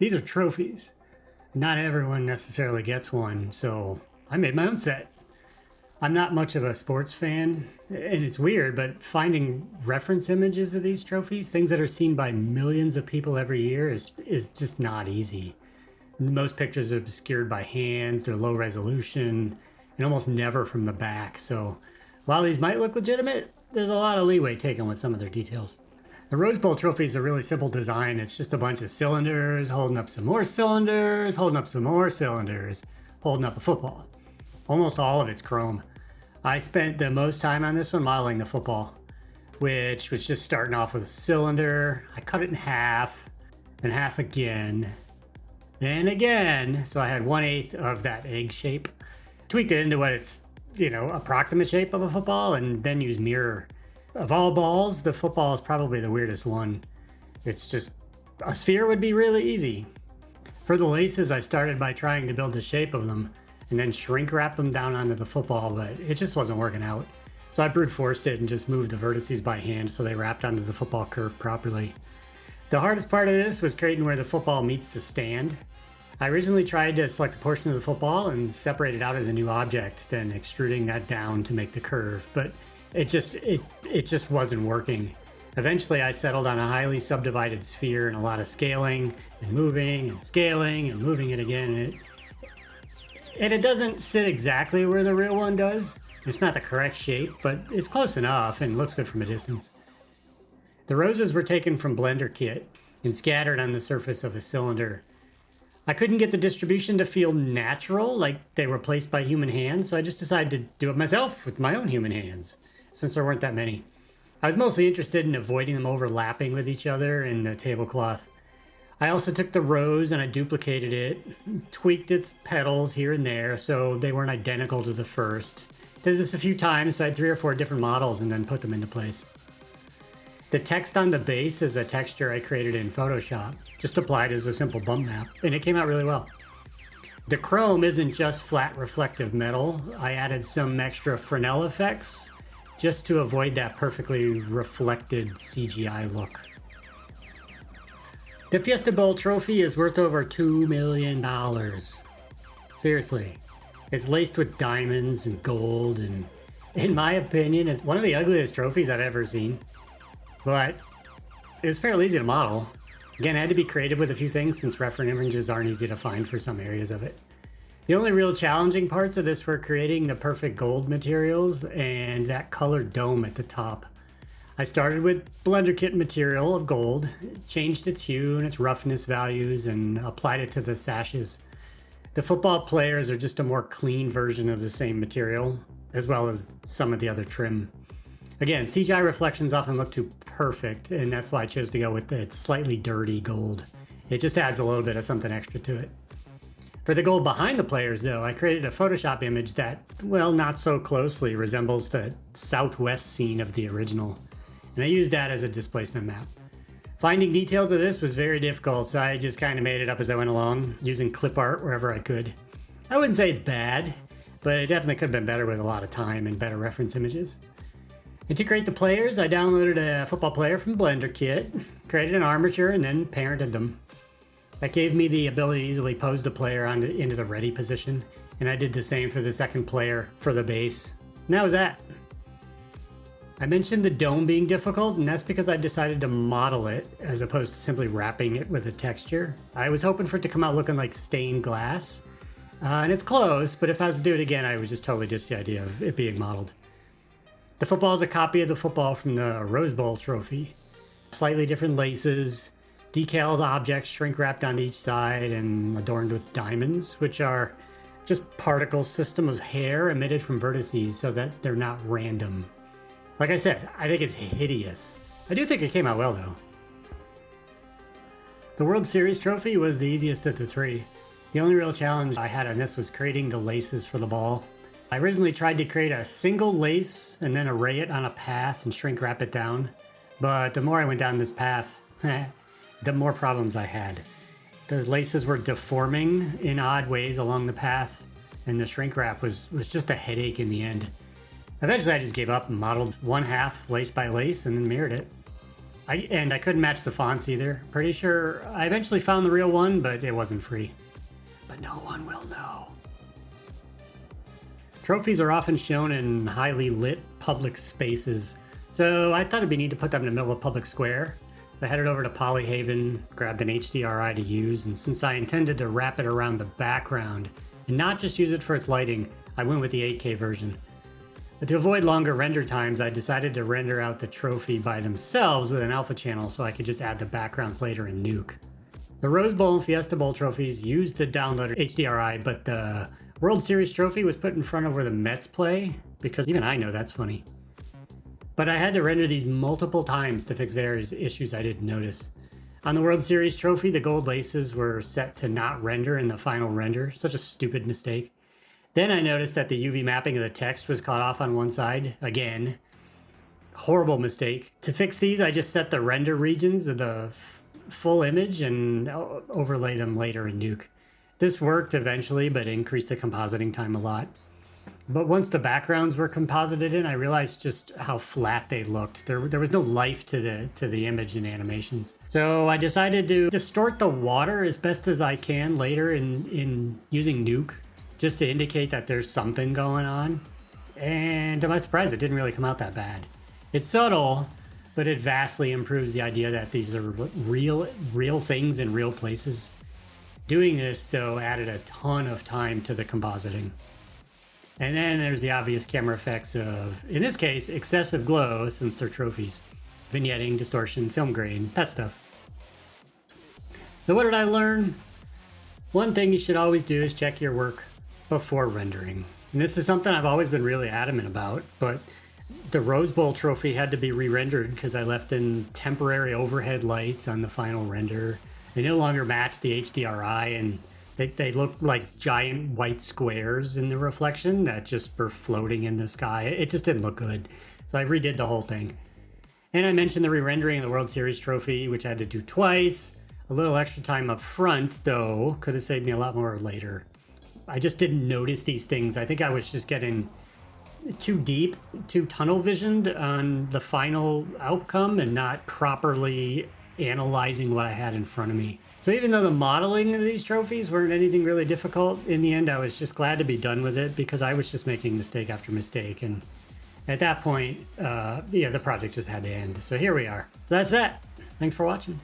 These are trophies. Not everyone necessarily gets one, so I made my own set. I'm not much of a sports fan, and it's weird, but finding reference images of these trophies, things that are seen by millions of people every year, is just not easy. Most pictures are obscured by hands, they're low resolution, and almost never from the back. So while these might look legitimate, there's a lot of leeway taken with some of their details. The Rose Bowl trophy is a really simple design. It's just a bunch of cylinders, holding up some more cylinders, holding up some more cylinders, holding up a football. Almost all of it's chrome. I spent the most time on this one modeling the football, which was just starting off with a cylinder. I cut it in half, then half again, then again. So I had 1/8 of that egg shape. Tweaked it into what it's, approximate shape of a football, and then used mirror. Of all balls, the football is probably the weirdest one. It's just, a sphere would be really easy. For the laces, I started by trying to build the shape of them, and then shrink wrap them down onto the football, but it just wasn't working out. So I brute forced it and just moved the vertices by hand so they wrapped onto the football curve properly. The hardest part of this was creating where the football meets the stand. I originally tried to select a portion of the football and separate it out as a new object, then extruding that down to make the curve, but it just wasn't working. Eventually I settled on a highly subdivided sphere and a lot of scaling and moving and scaling and moving it again. And it doesn't sit exactly where the real one does. It's not the correct shape, but it's close enough and looks good from a distance. The roses were taken from Blender kit and scattered on the surface of a cylinder. I couldn't get the distribution to feel natural, like they were placed by human hands, so I just decided to do it myself with my own human hands, since there weren't that many. I was mostly interested in avoiding them overlapping with each other in the tablecloth. I also took the rose and I duplicated it, tweaked its petals here and there so they weren't identical to the first. Did this a few times, so I had 3 or 4 different models and then put them into place. The text on the base is a texture I created in Photoshop, just applied as a simple bump map, and it came out really well. The chrome isn't just flat reflective metal. I added some extra Fresnel effects just to avoid that perfectly reflected CGI look. The Fiesta Bowl trophy is worth over $2 million. Seriously. It's laced with diamonds and gold, and in my opinion, it's one of the ugliest trophies I've ever seen. But it was fairly easy to model. Again, I had to be creative with a few things since reference images aren't easy to find for some areas of it. The only real challenging parts of this were creating the perfect gold materials and that colored dome at the top. I started with Blender kit material of gold, changed its hue and its roughness values, and applied it to the sashes. The football players are just a more clean version of the same material, as well as some of the other trim. Again, CGI reflections often look too perfect, and that's why I chose to go with its slightly dirty gold. It just adds a little bit of something extra to it. For the gold behind the players, though, I created a Photoshop image that, well, not so closely resembles the southwest scene of the original. And I used that as a displacement map. Finding details of this was very difficult, so I just kind of made it up as I went along, using clip art wherever I could. I wouldn't say it's bad, but it definitely could have been better with a lot of time and better reference images. And to create the players, I downloaded a football player from Blender kit, created an armature, and then parented them. That gave me the ability to easily pose the player into the ready position, and I did the same for the second player for the base. And that was that. I mentioned the dome being difficult, and that's because I decided to model it as opposed to simply wrapping it with a texture. I was hoping for it to come out looking like stained glass, and it's close, but if I was to do it again, I was just totally dissed the idea of it being modeled. The football is a copy of the football from the Rose Bowl trophy. Slightly different laces, decals, objects shrink wrapped on each side and adorned with diamonds, which are just particle system of hair emitted from vertices so that they're not random. Like I said, I think it's hideous. I do think it came out well though. The World Series trophy was the easiest of the 3. The only real challenge I had on this was creating the laces for the ball. I originally tried to create a single lace and then array it on a path and shrink wrap it down. But the more I went down this path, the more problems I had. The laces were deforming in odd ways along the path, and the shrink wrap was just a headache in the end. Eventually I just gave up and modeled one half lace by lace and then mirrored it. And I couldn't match the fonts either. Pretty sure I eventually found the real one, but it wasn't free. But no one will know. Trophies are often shown in highly lit public spaces, so I thought it'd be neat to put them in the middle of a public square. So I headed over to Polyhaven, grabbed an HDRI to use, and since I intended to wrap it around the background and not just use it for its lighting, I went with the 8K version. But to avoid longer render times, I decided to render out the trophy by themselves with an alpha channel so I could just add the backgrounds later in Nuke. The Rose Bowl and Fiesta Bowl trophies used the downloaded HDRI, but the World Series trophy was put in front of where the Mets play, because even I know that's funny. But I had to render these multiple times to fix various issues I didn't notice. On the World Series trophy, the gold laces were set to not render in the final render. Such a stupid mistake. Then I noticed that the UV mapping of the text was cut off on one side. Again, horrible mistake. To fix these, I just set the render regions of the full image and overlay them later in Nuke. This worked eventually, but increased the compositing time a lot. But once the backgrounds were composited in, I realized just how flat they looked. There was no life to the image and animations. So I decided to distort the water as best as I can later in using Nuke, just to indicate that there's something going on. And to my surprise, it didn't really come out that bad. It's subtle, but it vastly improves the idea that these are real things in real places. Doing this, though, added a ton of time to the compositing. And then there's the obvious camera effects of, in this case, excessive glow, since they're trophies. Vignetting, distortion, film grain, that stuff. So what did I learn? One thing you should always do is check your work before rendering. And this is something I've always been really adamant about, but the Rose Bowl trophy had to be re-rendered because I left in temporary overhead lights on the final render. They no longer matched the HDRI, and they looked like giant white squares in the reflection that just were floating in the sky. It just didn't look good. So I redid the whole thing. And I mentioned the re-rendering of the World Series trophy, which I had to do twice. A little extra time up front, though, could have saved me a lot more later. I just didn't notice these things. I think I was just getting too deep, too tunnel visioned on the final outcome and not properly analyzing what I had in front of me. So even though the modeling of these trophies weren't anything really difficult, in the end I was just glad to be done with it because I was just making mistake after mistake. And at that point, the project just had to end. So here we are. So that's that. Thanks for watching.